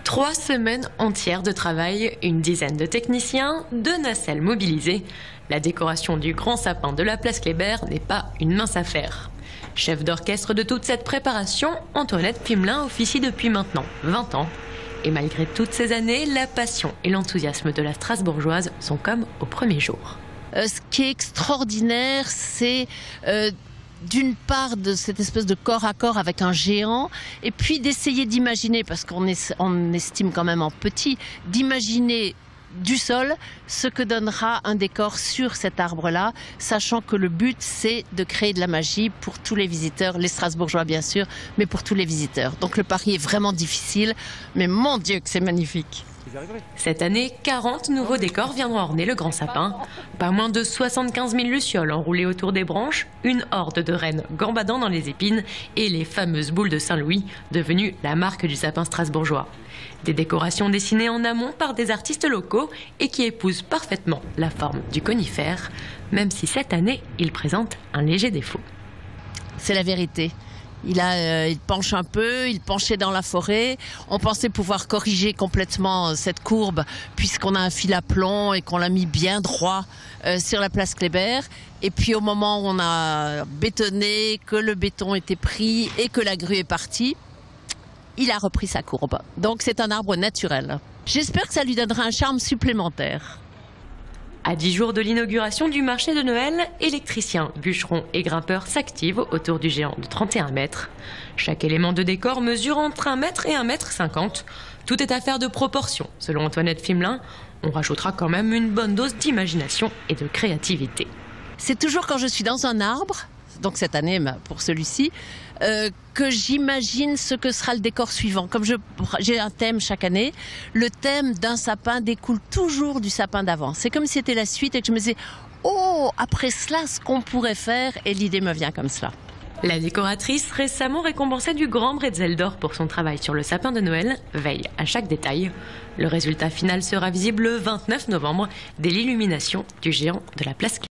3 semaines entières de travail, une dizaine de techniciens, 2 nacelles mobilisées. La décoration du grand sapin de la place Kléber n'est pas une mince affaire. Chef d'orchestre de toute cette préparation, Antoinette Fimelin officie depuis maintenant 20 ans. Et malgré toutes ces années, la passion et l'enthousiasme de la Strasbourgeoise sont comme au premier jour. Ce qui est extraordinaire, c'est d'une part de cette espèce de corps à corps avec un géant, et puis d'essayer d'imaginer, parce qu'on estime quand même en petit, d'imaginer du sol ce que donnera un décor sur cet arbre-là, sachant que le but c'est de créer de la magie pour tous les visiteurs, les Strasbourgeois bien sûr, mais pour tous les visiteurs. Donc le pari est vraiment difficile, mais mon Dieu que c'est magnifique. Cette année, 40 nouveaux décors viendront orner le grand sapin. Pas moins de 75 000 lucioles enroulées autour des branches, une horde de rennes gambadant dans les épines et les fameuses boules de Saint-Louis, devenues la marque du sapin strasbourgeois. Des décorations dessinées en amont par des artistes locaux et qui épousent parfaitement la forme du conifère, même si cette année, il présente un léger défaut. C'est la vérité. Il penche un peu, il penchait dans la forêt. On pensait pouvoir corriger complètement cette courbe puisqu'on a un fil à plomb et qu'on l'a mis bien droit sur la place Kléber. Et puis au moment où on a bétonné, que le béton était pris et que la grue est partie, il a repris sa courbe. Donc c'est un arbre naturel. J'espère que ça lui donnera un charme supplémentaire. À 10 jours de l'inauguration du marché de Noël, électriciens, bûcherons et grimpeurs s'activent autour du géant de 31 mètres. Chaque élément de décor mesure entre 1 mètre et 1,50 m. Tout est affaire de proportion, selon Antoinette Fimelin. On rajoutera quand même une bonne dose d'imagination et de créativité. C'est toujours quand je suis dans un arbre, donc cette année pour celui-ci, que j'imagine ce que sera le décor suivant. Comme j'ai un thème chaque année, le thème d'un sapin découle toujours du sapin d'avant. C'est comme si c'était la suite et que je me disais « Oh, après cela, ce qu'on pourrait faire » et l'idée me vient comme cela. La décoratrice, récemment récompensée du Grand Bretzel d'Or pour son travail sur le sapin de Noël, veille à chaque détail. Le résultat final sera visible le 29 novembre dès l'illumination du géant de la place Kléber.